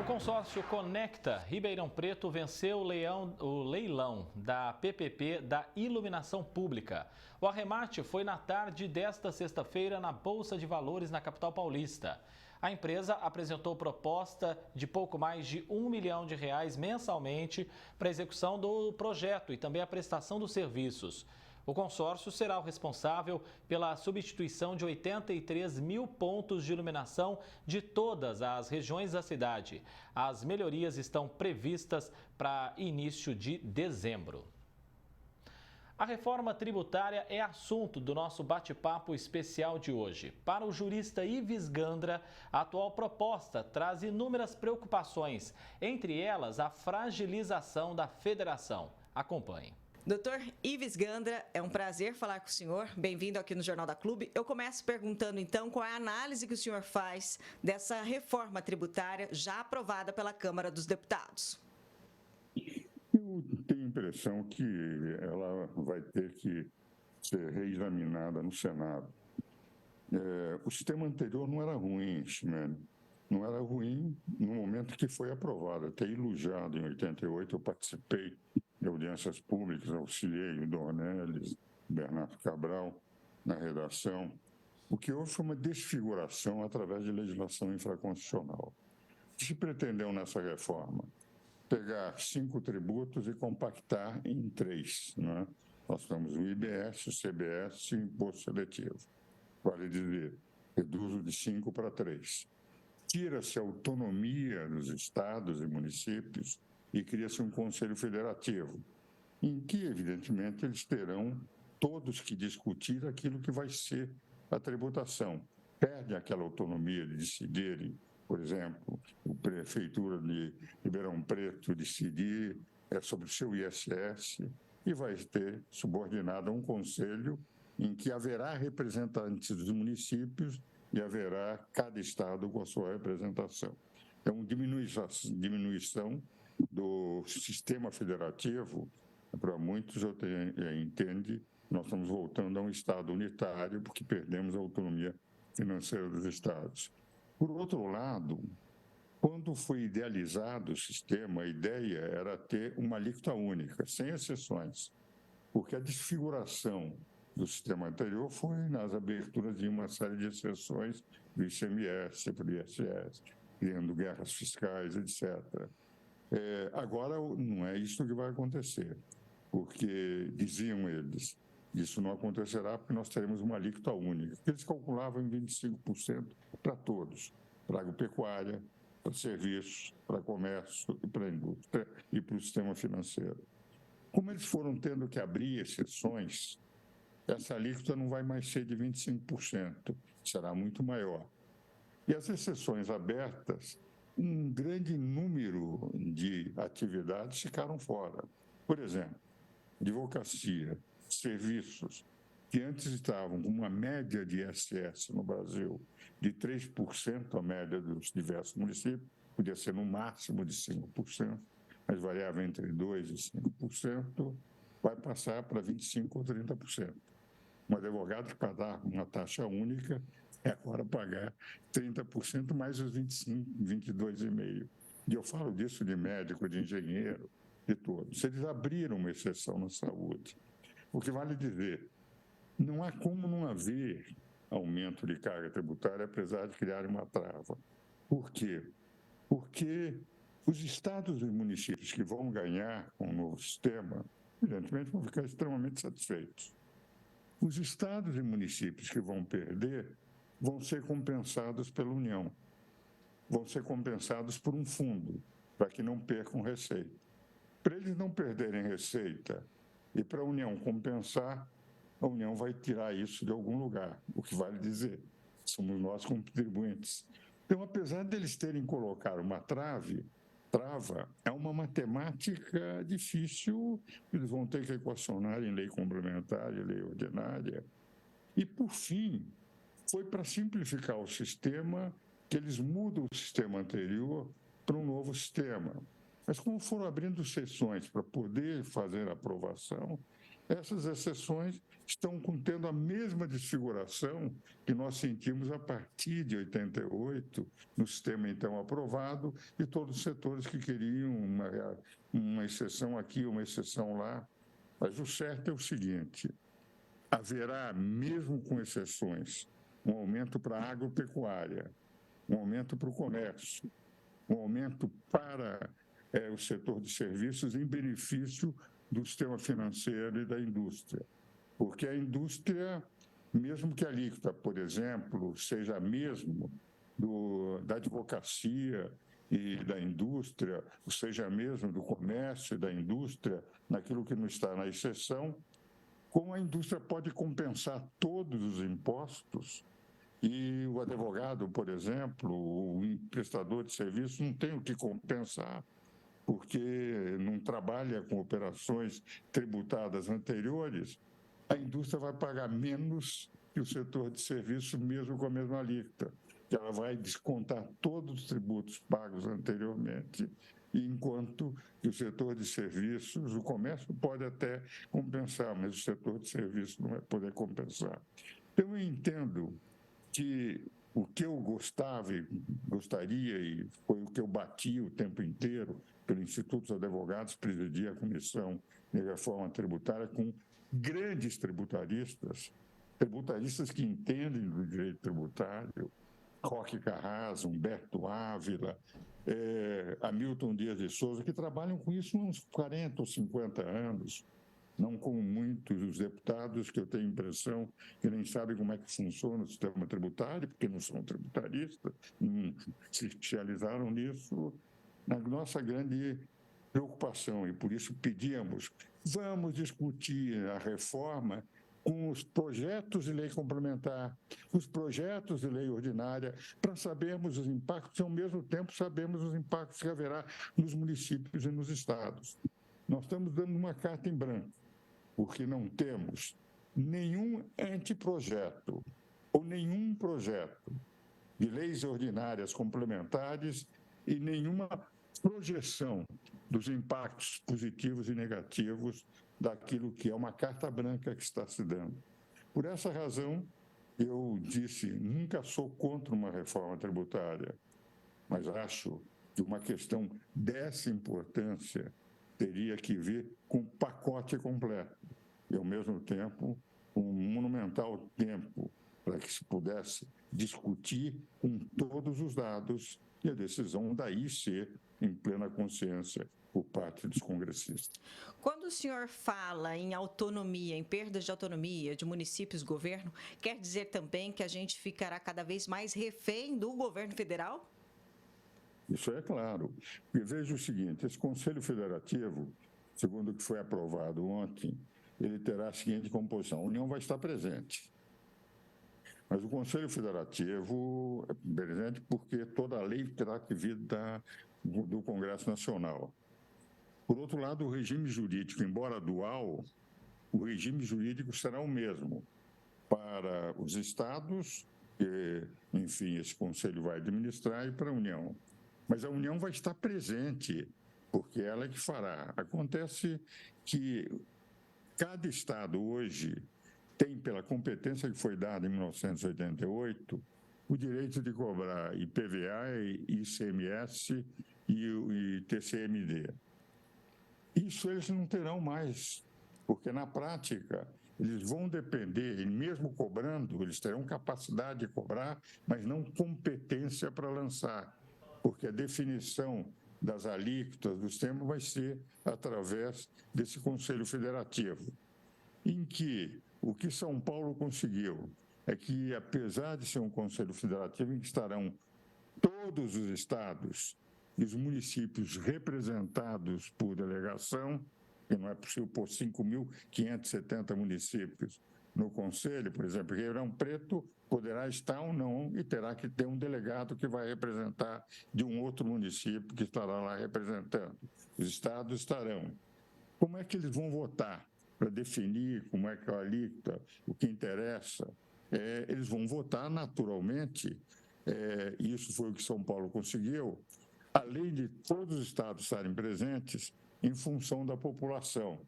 O consórcio Conecta Ribeirão Preto venceu o leilão da PPP da iluminação pública. O arremate foi na tarde desta sexta-feira na Bolsa de Valores na capital paulista. A empresa apresentou proposta de pouco mais de R$ 1 milhão mensalmente para a execução do projeto e também a prestação dos serviços. O consórcio será o responsável pela substituição de 83 mil pontos de iluminação de todas as regiões da cidade. As melhorias estão previstas para início de dezembro. A reforma tributária é assunto do nosso bate-papo especial de hoje. Para o jurista Ives Gandra, a atual proposta traz inúmeras preocupações, entre elas a fragilização da federação. Acompanhe. Doutor Ives Gandra, é um prazer falar com o senhor. Bem-vindo aqui no Jornal da Clube. Eu começo perguntando, então, qual é a análise que o senhor faz dessa reforma tributária já aprovada pela Câmara dos Deputados? Eu tenho a impressão que ela vai ter que ser reexaminada no Senado. O sistema anterior não era ruim, Ximene. Não era ruim no momento que foi aprovado. Até elogiado em 88, eu participei de audiências públicas, auxiliei o Dornelles, Bernardo Cabral na redação. O que houve foi uma desfiguração através de legislação infraconstitucional. O que se pretendeu nessa reforma? Pegar 5 tributos e compactar em 3. Né? Nós temos o IBS, o CBS e o Imposto Seletivo. Vale dizer, reduzo de 5 para 3. Tira-se a autonomia dos estados e municípios e cria-se um Conselho Federativo, em que, evidentemente, eles terão todos que discutir aquilo que vai ser a tributação. Perde aquela autonomia de decidirem, por exemplo, a Prefeitura de Ribeirão Preto decidir sobre o seu ISS e vai ter subordinado a um conselho em que haverá representantes dos municípios e haverá cada estado com a sua representação. Então, diminuição do sistema federativo, para muitos, eu entendo, nós estamos voltando a um Estado unitário porque perdemos a autonomia financeira dos estados. Por outro lado, quando foi idealizado o sistema, a ideia era ter uma alíquota única, sem exceções, porque a desfiguração do sistema anterior foi nas aberturas de uma série de exceções do ICMS para o ISS, criando guerras fiscais, etc. Agora não é isso que vai acontecer, porque, diziam eles, isso não acontecerá porque nós teremos uma alíquota única. Eles calculavam em 25% para todos, para agropecuária, para serviços, para comércio e para a indústria e para o sistema financeiro. Como eles foram tendo que abrir exceções, essa alíquota não vai mais ser de 25%, será muito maior. E as exceções abertas, um grande número de atividades ficaram fora. Por exemplo, advocacia, serviços, que antes estavam com uma média de ISS no Brasil de 3%, a média dos diversos municípios, podia ser no máximo de 5%, mas variava entre 2% e 5%, vai passar para 25% ou 30%. Um advogado que pagar uma taxa única é agora pagar 30% mais os 25%, 22,5%. E eu falo disso de médico, de engenheiro, de todos. Eles abriram uma exceção na saúde. O que vale dizer, não há como não haver aumento de carga tributária, apesar de criar uma trava. Por quê? Porque os estados e municípios que vão ganhar com o novo sistema, evidentemente, vão ficar extremamente satisfeitos. Os estados e municípios que vão perder vão ser compensados pela União, vão ser compensados por um fundo, para que não percam receita. Para eles não perderem receita e para a União compensar, a União vai tirar isso de algum lugar, o que vale dizer, somos nós contribuintes. Então, apesar deles terem colocado uma trava, é uma matemática difícil, eles vão ter que equacionar em lei complementar e lei ordinária. E, por fim, foi para simplificar o sistema que eles mudam o sistema anterior para um novo sistema. Mas como foram abrindo sessões para poder fazer a aprovação, Essas exceções estão tendo a mesma desfiguração que nós sentimos a partir de 88, no sistema então aprovado, e todos os setores que queriam uma exceção aqui, uma exceção lá. Mas o certo é o seguinte: haverá, mesmo com exceções, um aumento para a agropecuária, um aumento para o comércio, um aumento para o setor de serviços em benefício do sistema financeiro e da indústria. Porque a indústria, mesmo que a alíquota, por exemplo, seja a mesma da advocacia e da indústria, ou seja a mesma do comércio e da indústria, naquilo que não está na exceção, como a indústria pode compensar todos os impostos e o advogado, por exemplo, o prestador de serviço não tem o que compensar, porque não trabalha com operações tributadas anteriores, a indústria vai pagar menos que o setor de serviço, mesmo com a mesma alíquota, que ela vai descontar todos os tributos pagos anteriormente, enquanto que o setor de serviços, o comércio pode até compensar, mas o setor de serviços não vai poder compensar. Então, eu entendo que o que eu gostaria, e foi o que eu bati o tempo inteiro pelo Instituto dos Advogados, presidia a Comissão de Reforma Tributária com grandes tributaristas que entendem do direito tributário, Roque Carrasco, Humberto Ávila, Hamilton Dias de Souza, que trabalham com isso há uns 40 ou 50 anos, não como muitos dos deputados que eu tenho a impressão que nem sabem como é que funciona o sistema tributário, porque não são tributaristas, não se especializaram nisso, na nossa grande preocupação, e por isso pedíamos, vamos discutir a reforma com os projetos de lei complementar, os projetos de lei ordinária, para sabermos os impactos e, ao mesmo tempo, sabermos os impactos que haverá nos municípios e nos estados. Nós estamos dando uma carta em branco, porque não temos nenhum anteprojeto ou nenhum projeto de leis ordinárias complementares e nenhuma projeção dos impactos positivos e negativos daquilo que é uma carta branca que está se dando. Por essa razão, eu disse, nunca sou contra uma reforma tributária, mas acho que uma questão dessa importância teria que vir com um pacote completo e, ao mesmo tempo, um monumental tempo para que se pudesse discutir com todos os dados e a decisão daí ser em plena consciência por parte dos congressistas. Quando o senhor fala em autonomia, em perdas de autonomia de municípios e governo, quer dizer também que a gente ficará cada vez mais refém do governo federal? Isso é claro. E veja o seguinte, esse Conselho Federativo, segundo o que foi aprovado ontem, ele terá a seguinte composição: a União vai estar presente. Mas o Conselho Federativo é presente porque toda a lei terá que vir do Congresso Nacional. Por outro lado, o regime jurídico, embora dual, o regime jurídico será o mesmo para os estados, que, enfim, esse Conselho vai administrar, e para a União. Mas a União vai estar presente, porque ela é que fará. Acontece que cada estado hoje tem, pela competência que foi dada em 1988, o direito de cobrar IPVA, ICMS e TCMD. Isso eles não terão mais, porque na prática eles vão depender, e mesmo cobrando, eles terão capacidade de cobrar, mas não competência para lançar, porque a definição das alíquotas dos temas vai ser através desse Conselho Federativo, em que o que São Paulo conseguiu é que, apesar de ser um Conselho Federativo em que estarão todos os estados e os municípios representados por delegação, que não é possível pôr 5.570 municípios no Conselho, por exemplo, Ribeirão Preto poderá estar ou não e terá que ter um delegado que vai representar de um outro município que estará lá representando. Os estados estarão. Como é que eles vão votar para definir como é que é a alíquota, o que interessa? Eles vão votar naturalmente, isso foi o que São Paulo conseguiu, além de todos os estados estarem presentes, em função da população.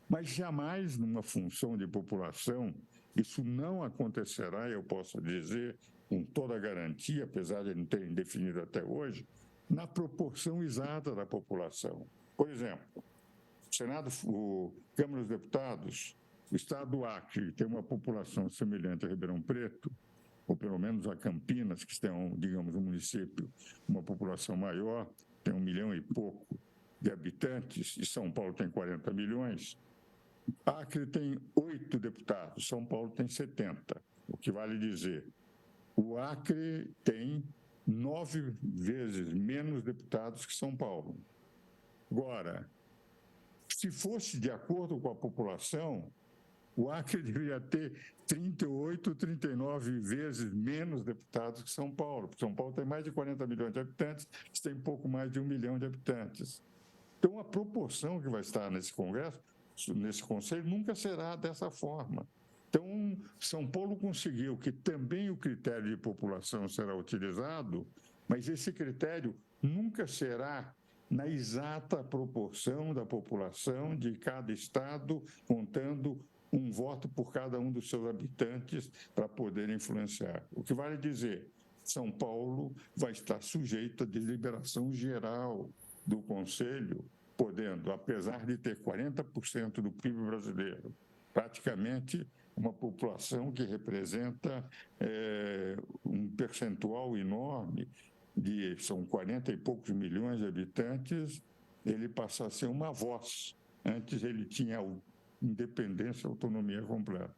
mas jamais numa função de população. Isso não acontecerá, eu posso dizer com toda a garantia, apesar de não terem definido até hoje, na proporção exata da população. Por exemplo, o Senado, o Câmara dos Deputados, o Estado do Acre tem uma população semelhante a Ribeirão Preto, ou pelo menos a Campinas, que tem, digamos, um município, uma população maior, tem 1 milhão e pouco de habitantes, e São Paulo tem 40 milhões. Acre tem 8 deputados, São Paulo tem 70, o que vale dizer, o Acre tem 9 vezes menos deputados que São Paulo. Agora, se fosse de acordo com a população, o Acre deveria ter 38, 39 vezes menos deputados que São Paulo, porque São Paulo tem mais de 40 milhões de habitantes, tem pouco mais de 1 milhão de habitantes. Então, a proporção que vai estar nesse Congresso, nesse Conselho, nunca será dessa forma. Então, São Paulo conseguiu que também o critério de população será utilizado, mas esse critério nunca será na exata proporção da população de cada estado, contando um voto por cada um dos seus habitantes para poder influenciar. O que vale dizer, São Paulo vai estar sujeito à deliberação geral do Conselho, podendo, apesar de ter 40% do PIB brasileiro, praticamente uma população que representa um percentual enorme, são 40 e poucos milhões de habitantes, ele passa a ser uma voz. Antes ele tinha independência, autonomia completa.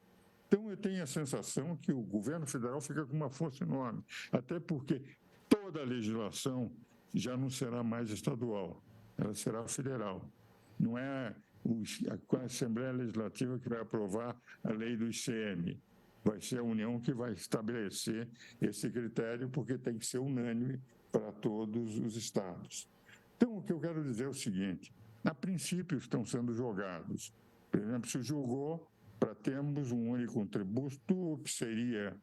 Então, eu tenho a sensação que o governo federal fica com uma força enorme, até porque toda a legislação já não será mais estadual, ela será federal. Não é a Assembleia Legislativa que vai aprovar a lei do ICM, vai ser a União que vai estabelecer esse critério, porque tem que ser unânime para todos os estados. Então, o que eu quero dizer é o seguinte, a princípio estão sendo jogados. Por exemplo, se julgou para termos um único tributo que seria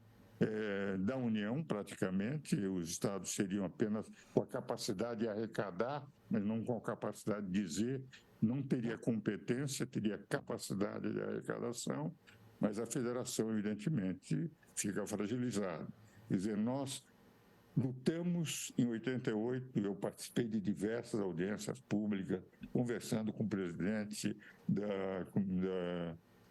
da União, praticamente, os estados seriam apenas com a capacidade de arrecadar, mas não com a capacidade de dizer, não teria competência, teria capacidade de arrecadação, mas a federação, evidentemente, fica fragilizada. Quer dizer, nós lutamos em 88, eu participei de diversas audiências públicas, conversando com o presidente da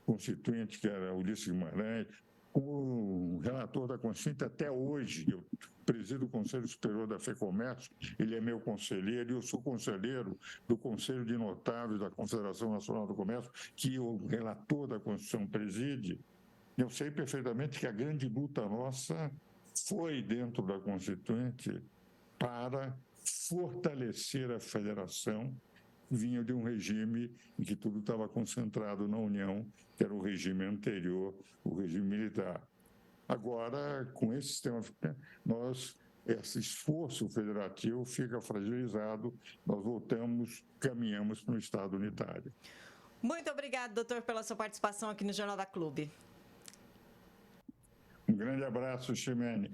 Constituinte, que era Ulisses Guimarães, com o relator da Constituinte até hoje. Eu presido o Conselho Superior da FEComércio, ele é meu conselheiro, e eu sou conselheiro do Conselho de Notáveis da Confederação Nacional do Comércio, que o relator da Constituição preside. Eu sei perfeitamente que a grande luta nossa foi dentro da Constituinte para fortalecer a federação, vinha de um regime em que tudo estava concentrado na União, que era o regime anterior, o regime militar. Agora, com esse sistema, esse esforço federativo fica fragilizado, nós caminhamos para um Estado unitário. Muito obrigado, doutor, pela sua participação aqui no Jornal da Clube. Um grande abraço, Ximene.